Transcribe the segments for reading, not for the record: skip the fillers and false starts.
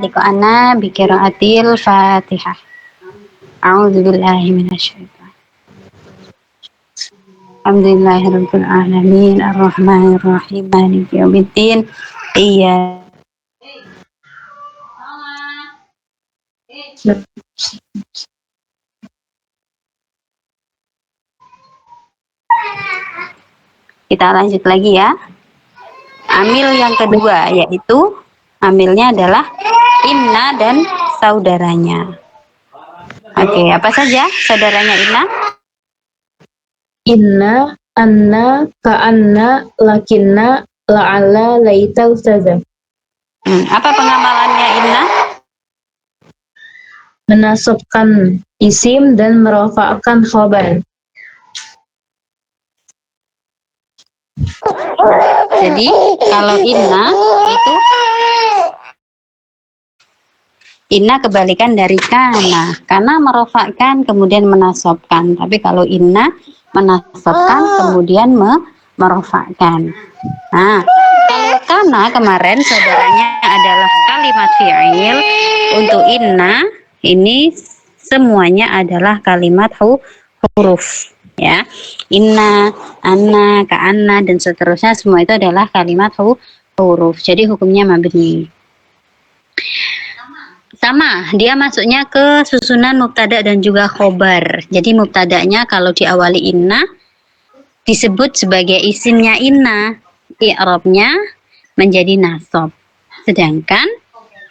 Liqa'ana biqiraatil Fatihah. A'udzubillahi minasyaitonir. Alhamdulillahirabbil alamin arrahmanir rahim maliki yaumiddin. Iya. Kita lanjut lagi ya. Amil yang kedua yaitu amilnya adalah inna dan saudaranya. Oke, apa saja saudaranya inna? Inna, anna, ka'anna, lakinna, la'alla, laita, ustazah. Apa pengamalannya inna? Menasabkan isim dan merofakkan khobar. Jadi kalau inna kebalikan dari kana. Kana merofakkan kemudian menasobkan. Tapi kalau inna menasobkan kemudian merofakkan. Nah, kalau kana kemarin saudaranya adalah kalimat fi'il. Untuk inna ini semuanya adalah kalimat huruf. Ya, inna, anna, ka'anna dan seterusnya semua itu adalah kalimat huruf. Jadi hukumnya mabni. Sama, dia masuknya ke susunan mubtada dan juga khobar. Jadi mubtadanya kalau diawali inna disebut sebagai isimnya inna, i'rabnya menjadi nasab. Sedangkan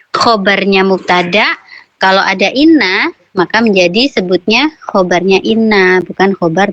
khobarnya mubtada kalau ada inna maka menjadi sebutnya khobarnya inna, bukan khobar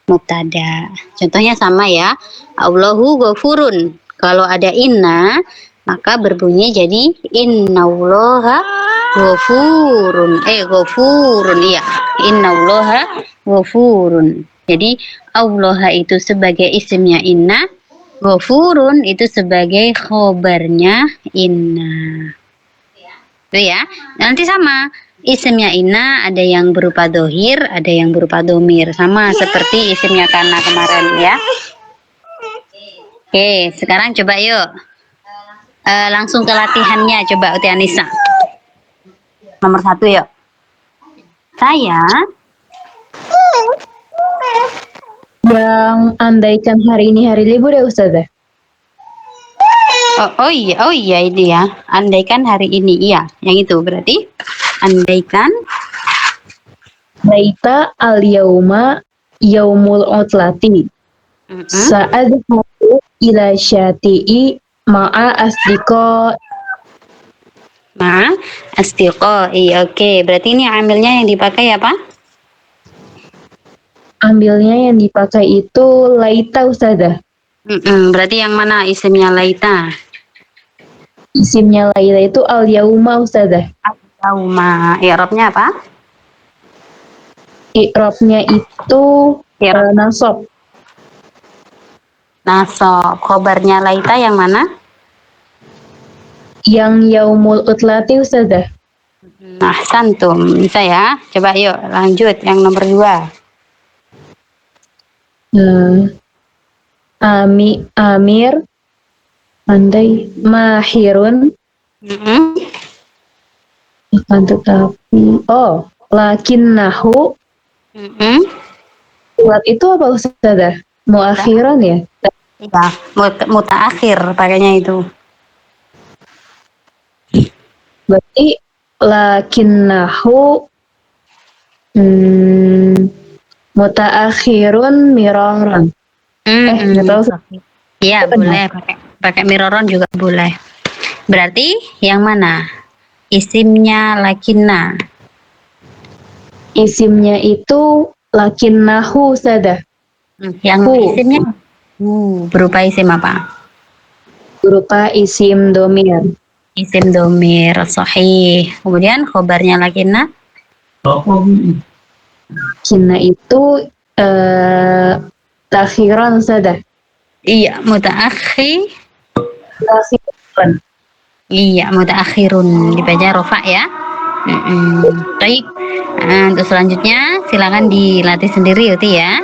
mubtada. Contohnya sama ya, Allahu ghafurun. Kalau ada inna maka berbunyi jadi innallaha ghafurun. Ghafurun ya. Innallaha ghafurun. Jadi Allah itu sebagai isimnya inna, ghafurun itu sebagai khobarnya inna. Itu ya. Nanti sama isimnya inna ada yang berupa dohir, ada yang berupa domir, sama seperti isimnya kana kemarin ya. Oke, sekarang coba yuk langsung ke latihannya. Coba Uti Anissa nomor 1 yuk. Saya Yang andaikan hari ini hari libur ya ustazah. Oh iya ini ya. Andaikan hari ini iya. Yang itu berarti andaikan Laita al yauma yaumul utlati. Sa'adhu ila syati'i ma'a asdiqai. Oke, berarti ini amilnya yang dipakai apa? Ambilnya yang dipakai itu laita ustazah. Berarti yang mana isimnya laita? Isimnya laita itu al yauma ustazah. Yauma. I'rabnya apa? I'rabnya itu nasab. Nasab. Khobarnya laita yang mana? Yang yaumul utlati ustazah. Nah, santum. Bisa ya? Coba yuk lanjut yang nomor 2. Amir andai mahirun akan tetapi lakinnahu buat itu apa ustazah? Muakhiran ya? Iya, mutaakhir pakainya itu. Berarti lakinnahu mutaakhirun miraran. Iya, boleh pakai miraron juga boleh. Berarti yang mana? Isimnya lakinna. Isimnya itu lakinnahu ustazah. Yang isimnya berupa isim apa? Berupa isim domir. Isim domir, sahih. Kemudian khobarnya lakinna? Lakinna itu takhiran ustazah. Iya, mutaakhir. Iya, mutaakhirun. Dibaca rofa ya. Baik. Untuk selanjutnya silakan dilatih sendiri Uti ya.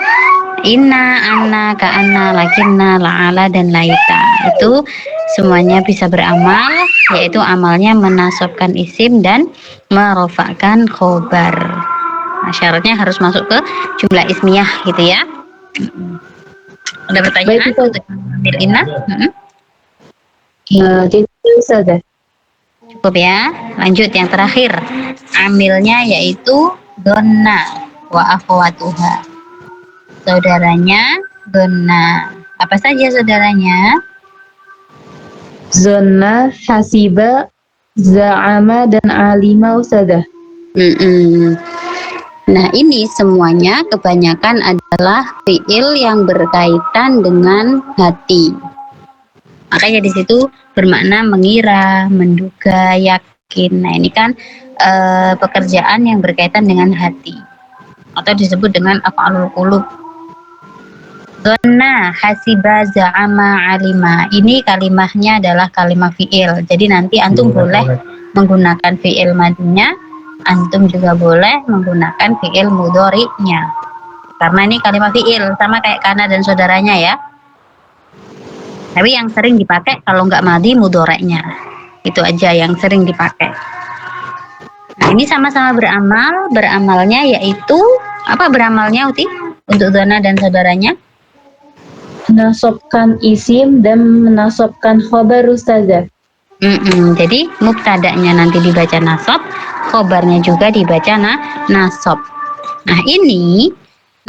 Inna, anna, ka'anna, lakinna, la'ala dan laita. Itu semuanya bisa beramal yaitu amalnya menasobkan isim dan merofakkan khobar. Nah, syaratnya harus masuk ke jumlah ismiyah gitu ya. Ada pertanyaan Baik, Ustazah. untuk amil inna? Tidak, Ustazah. Cukup ya. Lanjut yang terakhir. Amilnya yaitu donna wa akhwatuha. Saudaranya donna. Apa saja saudaranya? Zona, hasiba, za'ama, dan alima, Ustazah. Mm-mm. Nah, ini semuanya kebanyakan adalah fiil yang berkaitan dengan hati. Makanya di situ bermakna mengira, menduga, yakin. Nah, ini kan pekerjaan yang berkaitan dengan hati atau disebut dengan af'alul qulub. Donna, hasiba, za'ama, alima. Ini kalimahnya adalah kalimah fiil. Jadi nanti antum boleh menggunakan fiil madinya, antum juga boleh menggunakan fiil mudhari'nya. Karena ini kalimah fiil sama kayak kana dan saudaranya ya. Tapi yang sering dipakai kalau nggak madi mudhari'nya. Itu aja yang sering dipakai. Nah, ini sama-sama beramal. Beramalnya yaitu apa beramalnya Uti? Untuk donna dan saudaranya? Menasobkan isim dan menasobkan khobar, Ustazah. Jadi mubtada'nya nanti dibaca nasab, khobarnya juga dibaca nasab. Nah, ini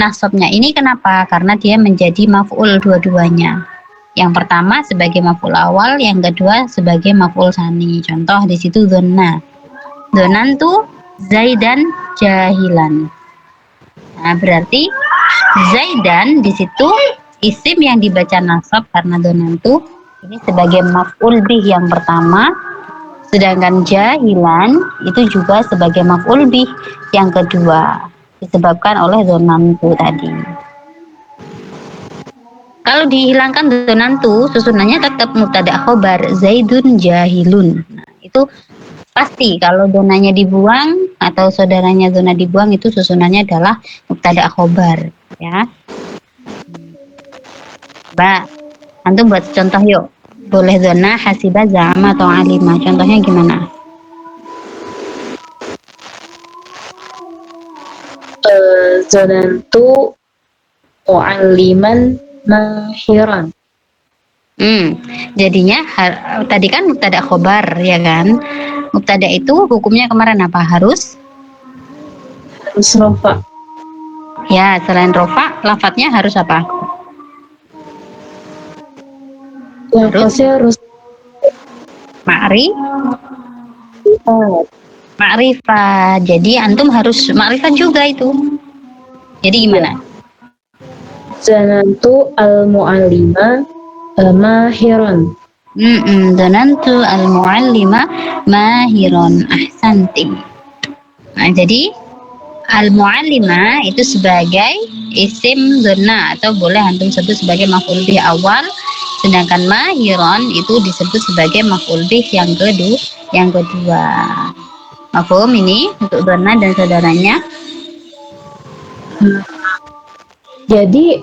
nasabnya ini kenapa? Karena dia menjadi maf'ul dua-duanya. Yang pertama sebagai maf'ul awal, yang kedua sebagai maf'ul tsani. Contoh di situ donna. Donan tuh Zaidan jahilan. Nah, berarti Zaidan di situ isim yang dibaca nasab karena donan tuh ini sebagai maf'ul bih yang pertama, sedangkan jahilan itu juga sebagai maf'ul bih yang kedua, disebabkan oleh donantu tadi. Kalau dihilangkan donantu, susunannya tetap mubtada khobar Zaidun jahilun. Nah, itu pasti kalau donanya dibuang atau saudaranya dona dibuang itu susunannya adalah mubtada khobar ya. Mbak, antum buat contoh yuk. Boleh dona, hasibah, za'ama, atau alima. Contohnya gimana? Zonantu mu'alliman mahiran. Jadinya tadi kan mubtada khobar ya kan? Mubtada itu hukumnya kemarin apa? Harus Rofa. ya, selain rofa, lafadznya harus apa? Lafaznya harus ma'rifat. Jadi antum harus ma'rifat juga itu. Jadi gimana? Zanantu al-mu'allima mahiran. Zanantu al-mu'allima mahiron. Ahsanti. Nah, jadi al-mu'allima itu sebagai isim dhanna atau boleh antum sebut sebagai maf'ul bih awal, sedangkan mahiron itu disebut sebagai maf'ul bih yang kedua. Mafhum ini untuk dhanna dan saudaranya? Jadi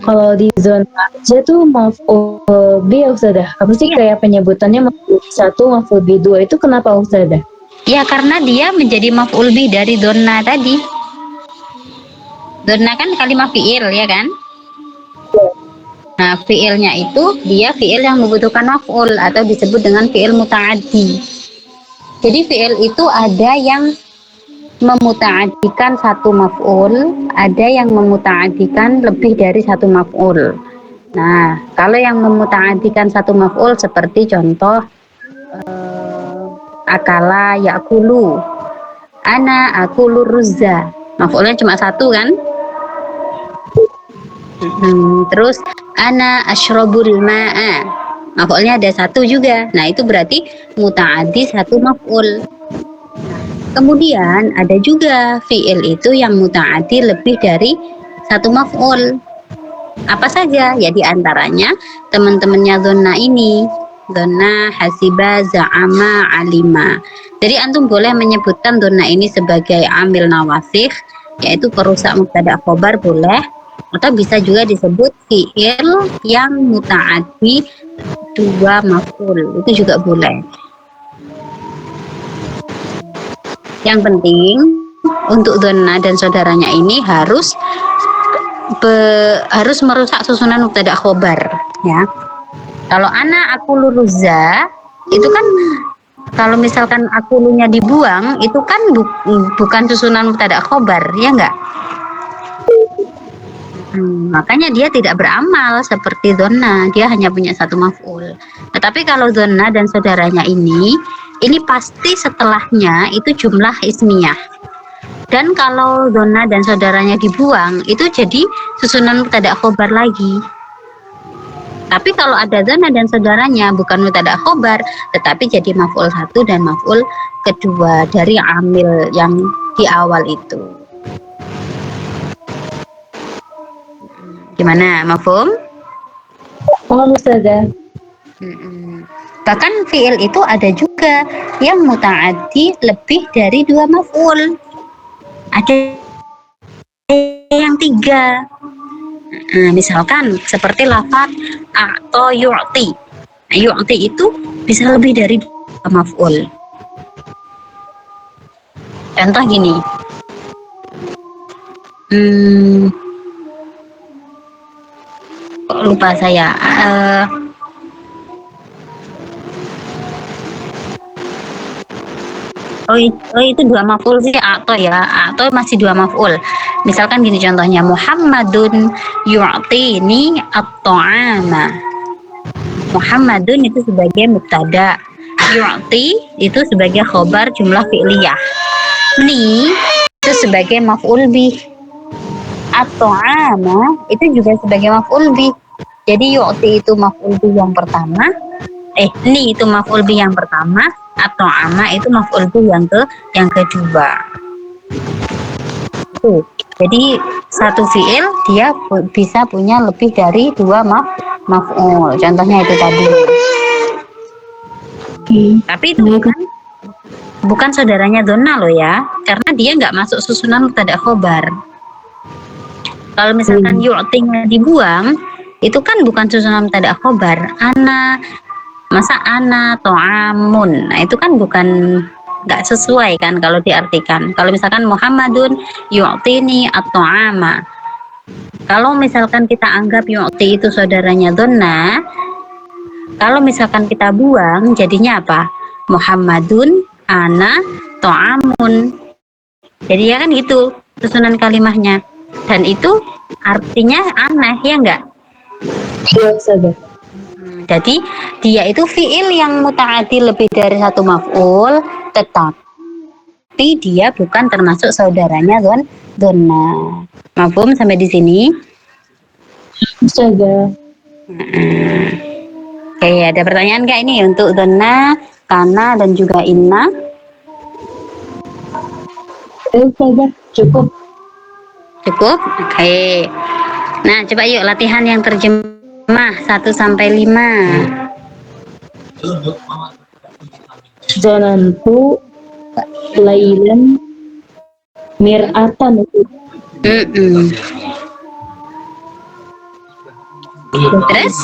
kalau di zona aja tuh maf'ul bih ya Ustazah. Apa sih kayak penyebutannya maf'ul 1, maf'ul bih 2 itu kenapa Ustazah? Ya karena dia menjadi maf'ul bih dari dhanna tadi. Dhanna kan kalimat fi'il ya kan? Nah, fi'ilnya itu dia fi'il yang membutuhkan maf'ul atau disebut dengan fi'il muta'addi. Jadi fi'il itu ada yang memuta'addikan satu maf'ul, ada yang memuta'addikan lebih dari satu maf'ul. Nah, kalau yang memuta'addikan satu maf'ul seperti contoh akala ya'kulu, ana akulu ruzza. Maf'ulnya cuma satu kan? Terus ana asyrabul ma'a, maf'ulnya ada satu juga. Nah, itu berarti muta'addi satu maf'ul. Kemudian ada juga fi'il itu yang muta'addi lebih dari satu maf'ul. Apa saja? Ya diantaranya teman-temannya dhanna ini, dhanna, hasiba, za'ama, alima. Jadi antum boleh menyebutkan dhanna ini sebagai amil nawasih, yaitu perusak mubtada khobar boleh, atau bisa juga disebut fi'il yang muta'addi dua maf'ul, itu juga boleh. Yang penting untuk donna dan saudaranya ini harus merusak susunan mubtada khobar ya. Kalau ana aku luruza itu kan kalau misalkan akulunya dibuang itu kan bukan susunan mubtada khobar ya enggak. Makanya dia tidak beramal seperti donna, dia hanya punya satu maf'ul. Tetapi kalau donna dan saudaranya ini pasti setelahnya itu jumlah ismiyah. Dan kalau donna dan saudaranya dibuang, itu jadi susunan mubtada khobar lagi. Tapi kalau ada donna dan saudaranya bukan mubtada khobar, tetapi jadi maf'ul 1 dan maf'ul kedua dari amil yang di awal itu. Gimana, mafhum? Oh, Ustazah. Bahkan fi'il itu ada juga yang muta'addi lebih dari 2 maf'ul. Ada yang 3. Misalkan seperti lafaz atau yu'ti. Yu'ti itu bisa lebih dari 2 maf'ul. Contoh gini. Kok lupa saya. Oh itu 2 maf'ul sih atau ya, atau masih 2 maf'ul. Misalkan gini contohnya, Muhammadun yu'tini at-ta'ama. Muhammadun itu sebagai mubtada, yu'ti itu sebagai khobar jumlah fi'liyah, ni itu sebagai maf'ul bih, at-ta'ama itu juga sebagai maf'ul bih. Jadi yu'ti itu maf'ul bih yang pertama, ni itu maf'ul bih yang pertama, atau ama itu maf'ul bih yang kedua. Tuh. Jadi satu fi'il dia bisa punya lebih dari 2 maf'ul. Contohnya itu tadi. Tapi itu bukan saudaranya donna loh ya, karena dia nggak masuk susunan mubtada khobar. Kalau misalkan yu'tinya dibuang, itu kan bukan susunan mubtada khobar. Masa ana to'amun, nah itu kan nggak sesuai kan kalau diartikan. Kalau misalkan Muhammadun yu'tini at-ta'ama, kalau misalkan kita anggap yu'ti itu saudaranya donna, kalau misalkan kita buang jadinya apa? Muhammadun ana to'amun. Jadi ya kan gitu susunan kalimahnya, dan itu artinya aneh ya enggak? Iya, Ustazah. Jadi dia itu fi'il yang muta'addi lebih dari 1 maf'ul, tetapi dia bukan termasuk saudaranya donna. Mafhum sampai di sini? Ustazah. Oke, ada pertanyaan nggak ini untuk donna, kana dan juga inna? Ustazah, cukup. Cukup? Oke. Nah, coba yuk latihan yang terjemah 1 sampai 5. Zonantu lailan mir'atan. Terus?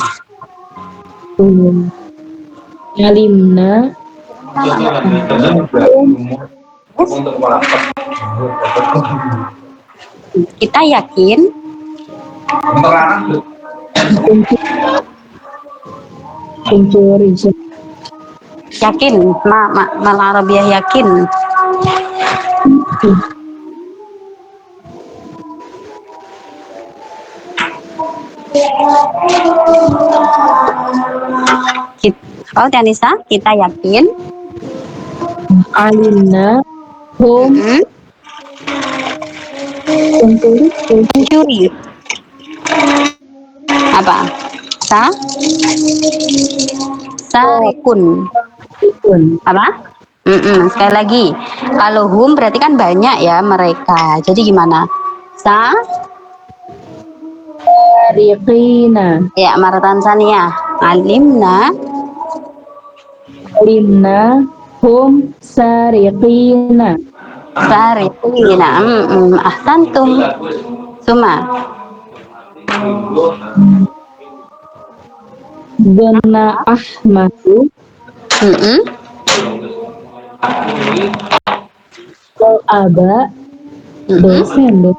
Alimna Kita yakin yakin mal Arabiyah yakin Danisa, kita yakin alimna hum mencuri apa? Sarikun apa? Sekali lagi, kalau hum berarti kan banyak ya mereka, jadi gimana? Sariqina. Ya, maratan saniyah. Alimna hum sariqina. Sariqina. Ahsantum. Suma. Donna Ahmadu Al-aba, Mm-mm. dosen. Dosen,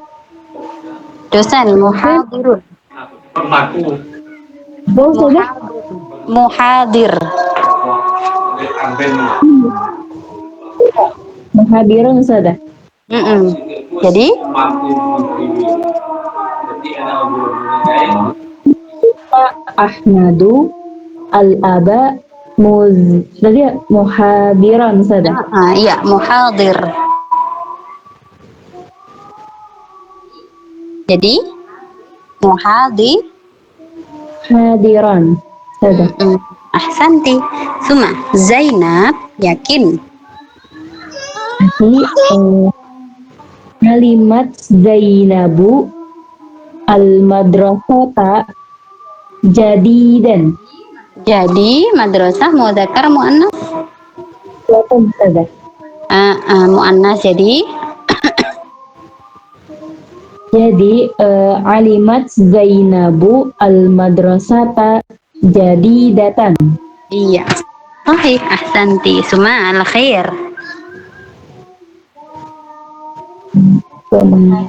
Dosen, muhadirun. apa Ustazah? Muhadir. Muhadirin Ustazah. Mm-mm. Jadi, Ahmadu, Al-aba, tadi ya, muhadiran Ustazah. iya, muhadir. Jadi, muhadir. Hadiran Ustazah. Ahsanti. Suma, Zainab yakin. Jadi kalimat Zainabu al-madrasata jadidan. Jadi, madrasah muadzakkar muannas. Apa Ustazah? Muannas jadi Jadi alimat Zainabu al-madrasata jadidatan. iya. Sahih, ahsanti. Suma al khair. Kemudian